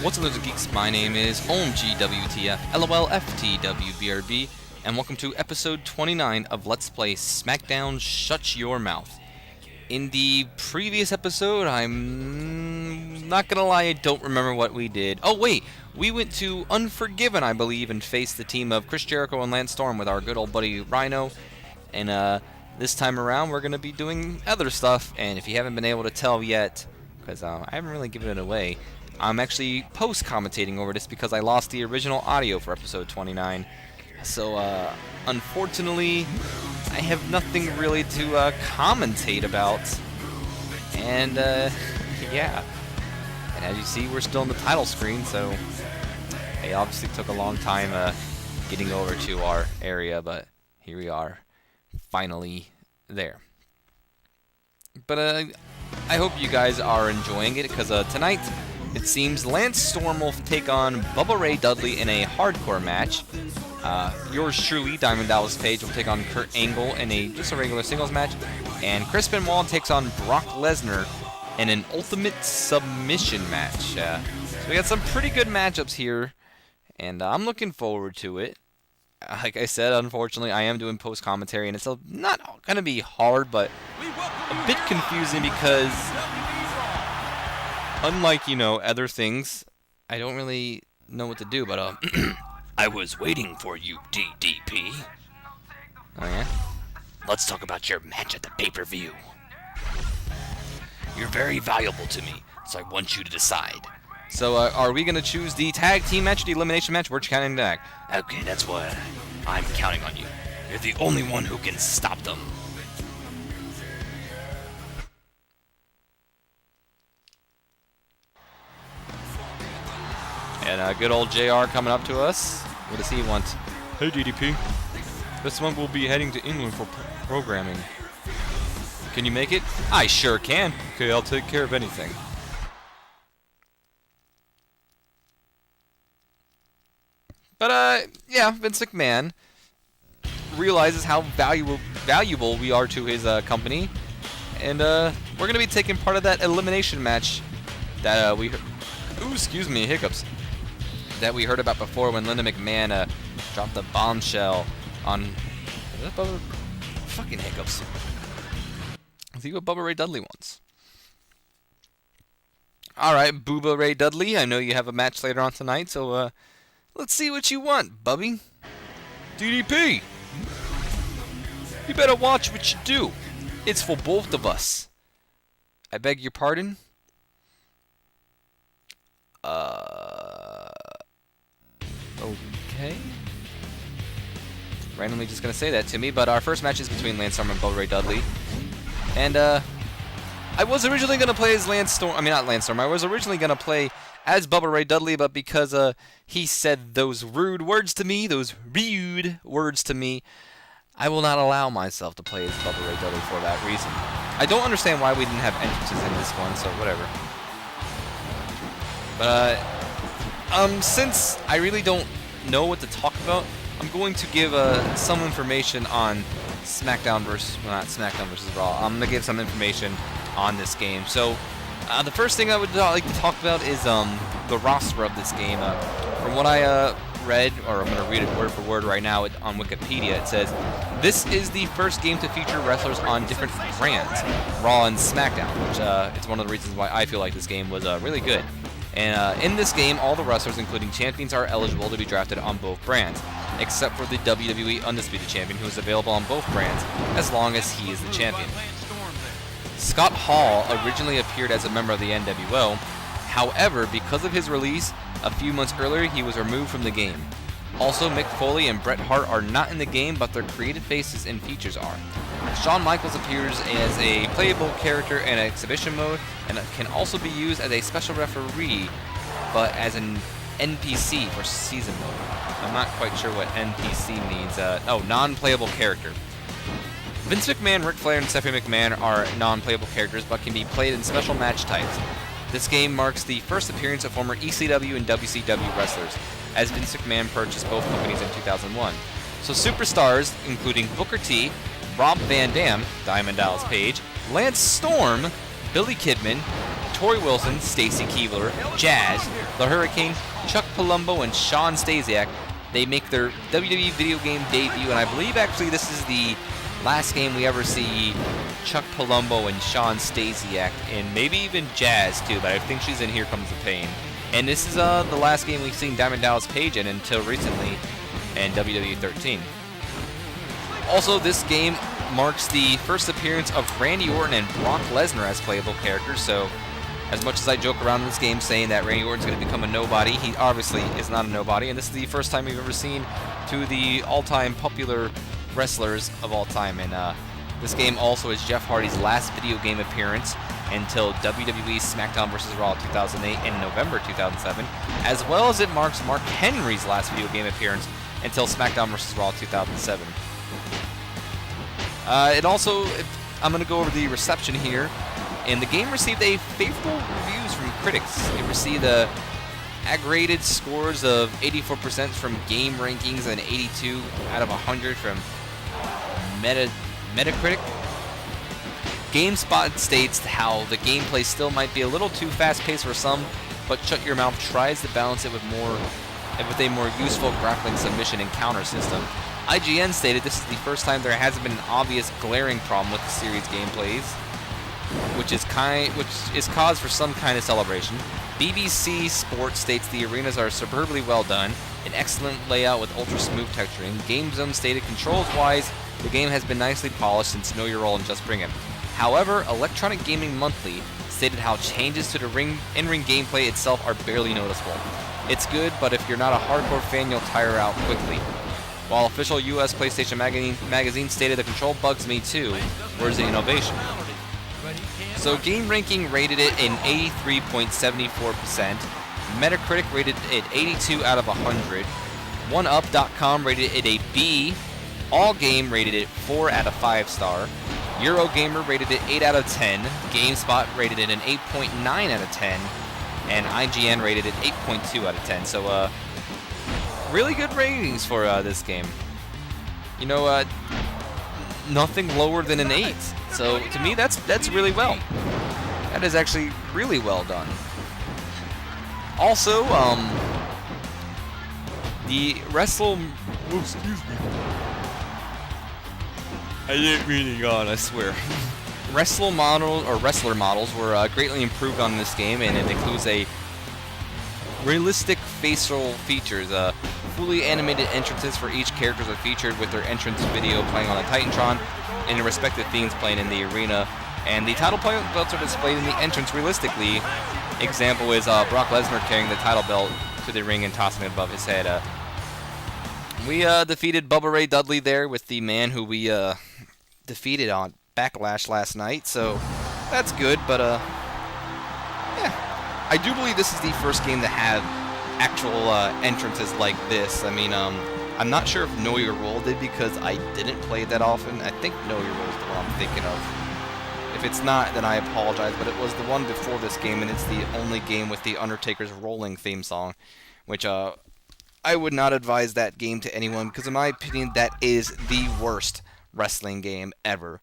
What's up, little geeks? My name is OMGWTF, LOLFTWBRB, and welcome to episode 29 of Let's Play Smackdown Shut Your Mouth. In the previous episode, I'm not gonna lie, I don't remember what we did. Oh wait, we went to Unforgiven, I believe, and faced the team of Chris Jericho and Lance Storm with our good old buddy Rhino. And this time around, we're gonna be doing other stuff. And if you haven't been able to tell yet, because I haven't really given it away, I'm actually post-commentating over this because I lost the original audio for episode 29. So, unfortunately, I have nothing really to commentate about. And, yeah. And as you see, we're still in the title screen, so it obviously took a long time getting over to our area, but here we are, finally there. But, I hope you guys are enjoying it, because tonight, it seems Lance Storm will take on Bubba Ray Dudley in a hardcore match. Yours truly, Diamond Dallas Page, will take on Kurt Angle in just a regular singles match. And Chris Benoit takes on Brock Lesnar in an ultimate submission match. So we got some pretty good matchups here, and I'm looking forward to it. Like I said, unfortunately, I am doing post-commentary, and it's not going to be hard, but a bit confusing because, unlike, other things, I don't really know what to do, but, I was waiting for you, DDP. Oh, yeah? Let's talk about your match at the pay-per-view. You're very valuable to me, so I want you to decide. So, are we going to choose the tag team match or the elimination match? We're counting back. Okay, that's what I'm counting on you. You're the only one who can stop them. And good old JR coming up to us. What does he want? Hey, DDP. This month we'll be heading to England for programming. Can you make it? I sure can. Okay, I'll take care of anything. But, yeah, Vince McMahon realizes how valuable we are to his company. And we're going to be taking part of that elimination match that we heard. Ooh, excuse me, hiccups. That we heard about before when Linda McMahon dropped the bombshell on... Is that Bubba? Fucking hiccups. I think what Bubba Ray Dudley wants. Alright, Bubba Ray Dudley, I know you have a match later on tonight, so let's see what you want, Bubby. DDP! You better watch what you do. It's for both of us. I beg your pardon? Okay. Randomly just gonna say that to me, but our first match is between Lance Storm and Bubba Ray Dudley. And, I was originally gonna play as Lance Storm. I mean, not Lance Storm. I was originally gonna play as Bubba Ray Dudley, but because, he said those rude words to me, I will not allow myself to play as Bubba Ray Dudley for that reason. I don't understand why we didn't have entrances in this one, so whatever. But, since I really don't know what to talk about, I'm going to give some information on Smackdown versus, well, not Smackdown versus Raw. I'm going to give some information on this game. So, the first thing I would like to talk about is the roster of this game. From what I read, or I'm going to read it word for word right now on Wikipedia, it says, this is the first game to feature wrestlers on different brands, Raw and Smackdown, which it's one of the reasons why I feel like this game was really good. And in this game, all the wrestlers, including champions, are eligible to be drafted on both brands, except for the WWE Undisputed Champion, who is available on both brands, as long as he is the champion. Scott Hall originally appeared as a member of the NWO. However, because of his release a few months earlier, he was removed from the game. Also, Mick Foley and Bret Hart are not in the game, but their created faces and features are. Shawn Michaels appears as a playable character in exhibition mode, and can also be used as a special referee, but as an NPC for season mode. I'm not quite sure what NPC means. Non-playable character. Vince McMahon, Ric Flair, and Stephanie McMahon are non-playable characters, but can be played in special match types. This game marks the first appearance of former ECW and WCW wrestlers, as Vince McMahon purchased both companies in 2001. So superstars, including Booker T, Rob Van Dam, Diamond Dallas Page, Lance Storm, Billy Kidman, Tori Wilson, Stacy Keebler, Jazz, The Hurricane, Chuck Palumbo, and Sean Stasiak. They make their WWE video game debut, and I believe actually this is the last game we ever see Chuck Palumbo and Sean Stasiak in, maybe even Jazz too, but I think she's in Here Comes the Pain. And this is the last game we've seen Diamond Dallas Page in until recently in WWE 13. Also, this game marks the first appearance of Randy Orton and Brock Lesnar as playable characters, so as much as I joke around in this game saying that Randy Orton's going to become a nobody, he obviously is not a nobody, and this is the first time we've ever seen two of the all-time popular wrestlers of all time. And this game also is Jeff Hardy's last video game appearance until WWE Smackdown vs. Raw 2008 in November 2007, as well as it marks Mark Henry's last video game appearance until Smackdown vs. Raw 2007. It also, I'm going to go over the reception here, and the game received a favorable reviews from critics. It received aggregated scores of 84% from Game Rankings and 82 out of 100 from Metacritic. GameSpot states how the gameplay still might be a little too fast-paced for some, but Shut Your Mouth tries to balance it with a more useful grappling submission and counter system. IGN stated this is the first time there hasn't been an obvious glaring problem with the series gameplays, which is cause for some kind of celebration. BBC Sports states the arenas are superbly well done, an excellent layout with ultra smooth texturing. GameZone stated controls-wise, the game has been nicely polished since Know Your Role and Just Bring It. However, Electronic Gaming Monthly stated how changes to the in-ring gameplay itself are barely noticeable. It's good, but if you're not a hardcore fan, you'll tire out quickly. While official US PlayStation magazine stated the control bugs me too, where's the innovation? So Game Ranking rated it an 83.74%, Metacritic rated it 82 out of 100, 1UP.com rated it a B, Allgame rated it 4 out of 5 star, Eurogamer rated it 8 out of 10, GameSpot rated it an 8.9 out of 10, and IGN rated it 8.2 out of 10. So really good ratings for this game. You know, nothing lower than an 8. So to me, that's really well. That is actually really well done. Also, the excuse me. I didn't mean to yawn, I swear. Wrestler models were greatly improved on this game, and it includes a realistic facial features. Fully animated entrances for each characters are featured with their entrance video playing on the Titantron and the respective themes playing in the arena. And the title belts are displayed in the entrance realistically. Example is Brock Lesnar carrying the title belt to the ring and tossing it above his head. We defeated Bubba Ray Dudley there with the man who we defeated on Backlash last night, so that's good, but yeah. I do believe this is the first game to have actual entrances like this. I mean, I'm not sure if Know Your Role did because I didn't play it that often. I think Know Your Role is the one I'm thinking of. If it's not, then I apologize, but it was the one before this game, and it's the only game with the Undertaker's Rolling theme song, which I would not advise that game to anyone because in my opinion that is the worst wrestling game ever.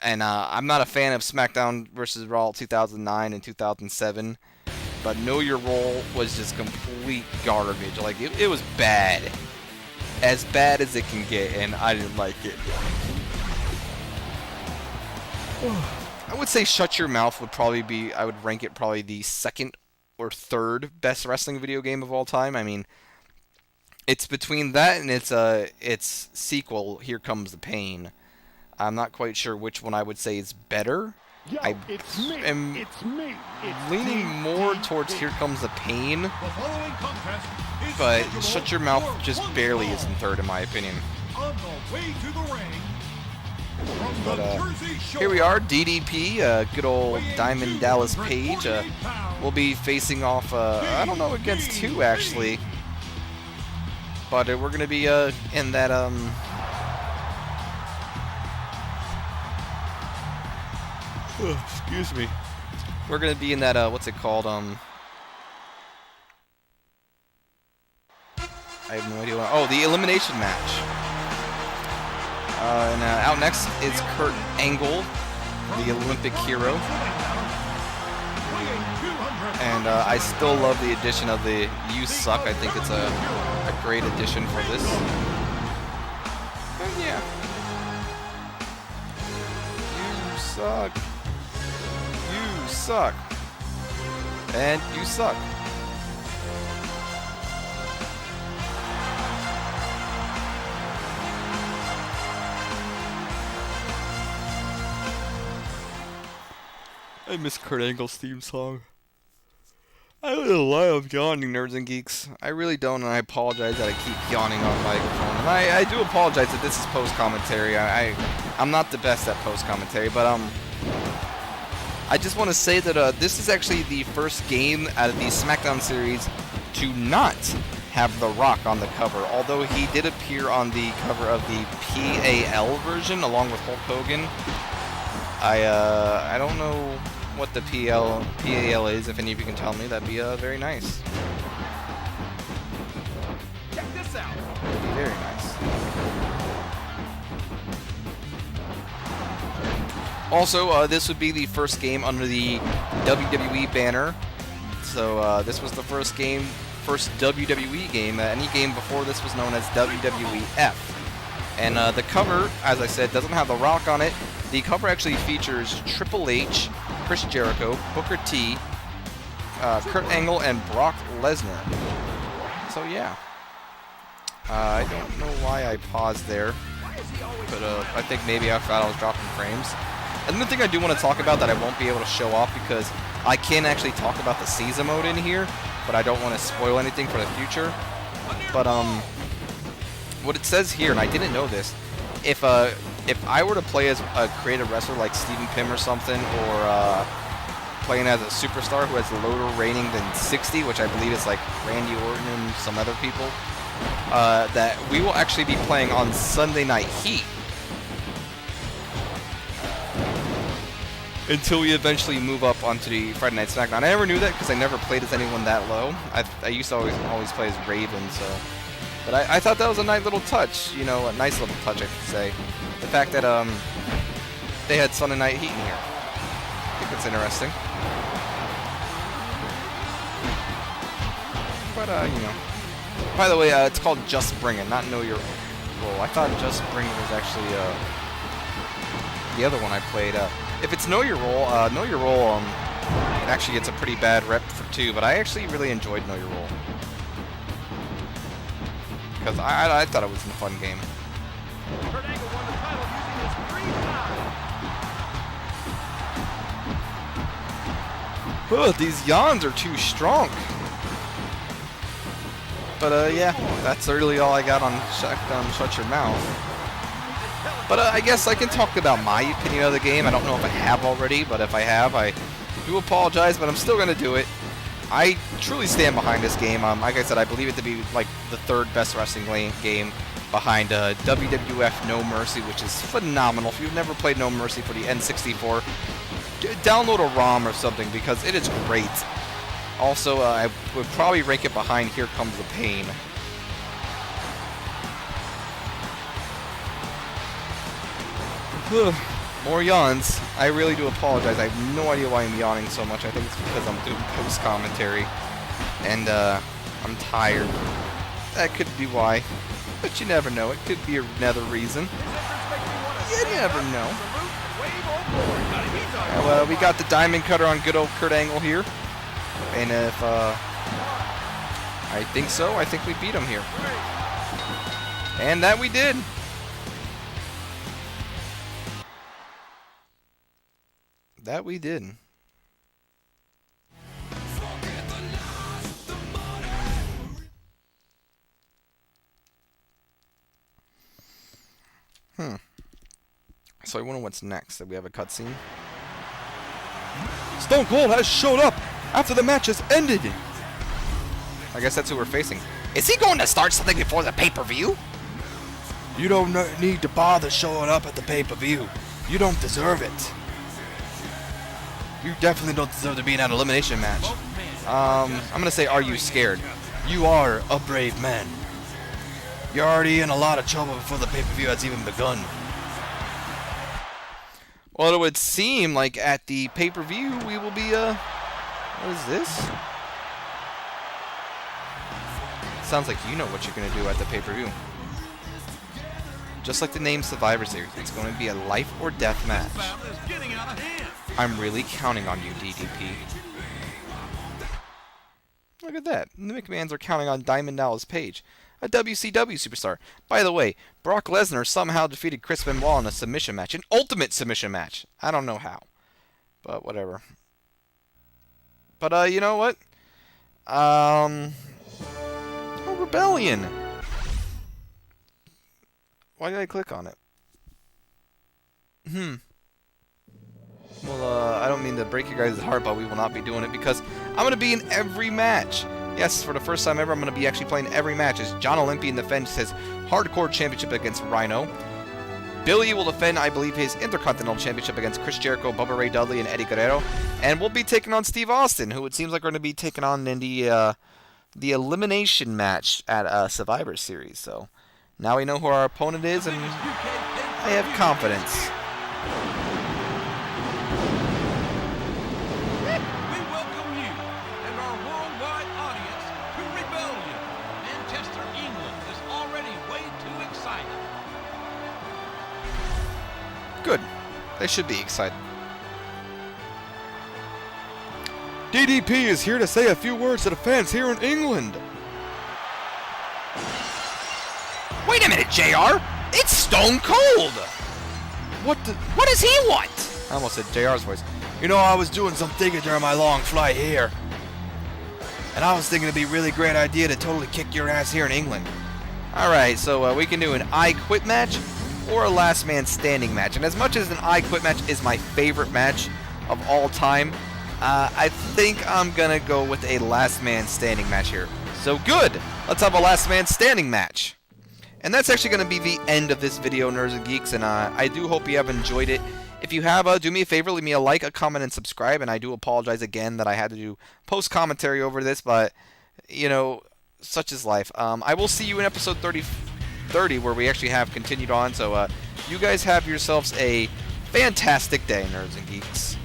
And I'm not a fan of Smackdown vs. Raw 2009 and 2007, but Know Your Role was just complete garbage. Like, it was bad. As bad as it can get, and I didn't like it. I would say Shut Your Mouth would probably be, I would rank it probably the second or third best wrestling video game of all time. I mean, it's between that and its sequel, Here Comes the Pain. I'm not quite sure which one I would say is better. I am leaning more towards Here Comes the Pain, but Shut Your Mouth just barely is in third in my opinion. But here we are, DDP, good old Diamond Dallas Page. We'll be facing off, I don't know, against who actually. But we're going to be in that, excuse me. We're going to be in that, what's it called, I have no idea what, oh, the elimination match. And out next is Kurt Angle, the Olympic hero. And I still love the addition of the "You Suck." I think it's a great addition for this. And yeah. You suck. You suck. And you suck. I miss Kurt Angle's theme song. I don't know why I'm yawning, nerds and geeks. I really don't, and I apologize that I keep yawning on microphone. And I do apologize that this is post-commentary. I'm not the best at post-commentary, but I just want to say that this is actually the first game out of the Smackdown series to not have The Rock on the cover, although he did appear on the cover of the PAL version along with Hulk Hogan. I don't know what the PAL is. If any of you can tell me, that'd be very nice. Check this out. That'd be very nice. Also, this would be the first game under the WWE banner. So this was the first WWE game. Any game before this was known as WWEF. And the cover, as I said, doesn't have The Rock on it. The cover actually features Triple H, Chris Jericho, Booker T, Kurt Angle, and Brock Lesnar. So yeah. I don't know why I paused there, but I think maybe I thought I was dropping frames. Another thing I do want to talk about that I won't be able to show off because I can actually talk about the season mode in here, but I don't want to spoil anything for the future. But what it says here, and I didn't know this, if I were to play as a creative wrestler like Stephen Pym or something, or playing as a superstar who has a lower rating than 60, which I believe is like Randy Orton and some other people, that we will actually be playing on Sunday Night Heat until we eventually move up onto the Friday Night Smackdown. I never knew that because I never played as anyone that low. I used to always play as Raven, so. But I thought that was a nice little touch, you know, a nice little touch, I should say. The fact that they had Sunday Night Heat in here. I think it's interesting. But you know. By the way, it's called Just Bring It, not Know Your Role. I thought Just Bring It was actually the other one I played. If it's Know Your Role, it actually gets a pretty bad rep for 2, but I actually really enjoyed Know Your Role. Because I thought it was a fun game. Kurt Angle won the title using his green eye. Oh, these yawns are too strong. But yeah, that's really all I got on Shut Your Mouth. But I guess I can talk about my opinion of the game. I don't know if I have already, but if I have, I do apologize, but I'm still going to do it. I truly stand behind this game. Like I said, I believe it to be like the 3rd best wrestling game behind WWF No Mercy, which is phenomenal. If you've never played No Mercy for the N64, download a ROM or something because it is great. Also, I would probably rank it behind Here Comes the Pain. More yawns. I really do apologize. I have no idea why I'm yawning so much. I think it's because I'm doing post-commentary. And I'm tired. That could be why. But you never know. It could be another reason. You never know. Well, we got the Diamond Cutter on good old Kurt Angle here. And if, I think so. I think we beat him here. And that we did. That we did. So I wonder what's next. Did we have a cutscene? Stone Cold has showed up after the match has ended. I guess that's who we're facing. Is he going to start something before the pay-per-view? You don't need to bother showing up at the pay-per-view. You don't deserve it. You definitely don't deserve to be in an elimination match. I'm going to say, are you scared? You are a brave man. You're already in a lot of trouble before the pay-per-view has even begun. Well, it would seem like at the pay-per-view we will be What is this? Sounds like you know what you're going to do at the pay-per-view. Just like the name Survivor Series, it's going to be a life or death match. I'm really counting on you, DDP. Look at that. The McMahons are counting on Diamond Dallas Page, a WCW superstar. By the way, Brock Lesnar somehow defeated Chris Benoit in a submission match. An ultimate submission match. I don't know how. But whatever. But, you know what? Oh, Rebellion. Why did I click on it? Well, I don't mean to break your guys' heart, but we will not be doing it because I'm going to be in every match. Yes, for the first time ever, I'm going to be actually playing every match as John Olympian defends his Hardcore Championship against Rhino. Billy will defend, I believe, his Intercontinental Championship against Chris Jericho, Bubba Ray Dudley, and Eddie Guerrero. And we'll be taking on Steve Austin, who it seems like we're going to be taking on in the elimination match at Survivor Series. So now we know who our opponent is, and I have confidence. We welcome you and our worldwide audience to Rebellion. Manchester, England is already way too excited. Good. They should be excited. DDP is here to say a few words to the fans here in England. Wait a minute, JR! It's Stone Cold! What does he want? I almost said JR's voice. You know, I was doing some thinking during my long flight here. And I was thinking it'd be a really great idea to totally kick your ass here in England. Alright, so we can do an I Quit match or a Last Man Standing match. And as much as an I Quit match is my favorite match of all time, I think I'm gonna go with a Last Man Standing match here. So good! Let's have a Last Man Standing match. And that's actually going to be the end of this video, Nerds and Geeks, and I do hope you have enjoyed it. If you have, do me a favor, leave me a like, a comment, and subscribe, and I do apologize again that I had to do post-commentary over this, but, you know, such is life. I will see you in episode 30 where we actually have continued on, so you guys have yourselves a fantastic day, Nerds and Geeks.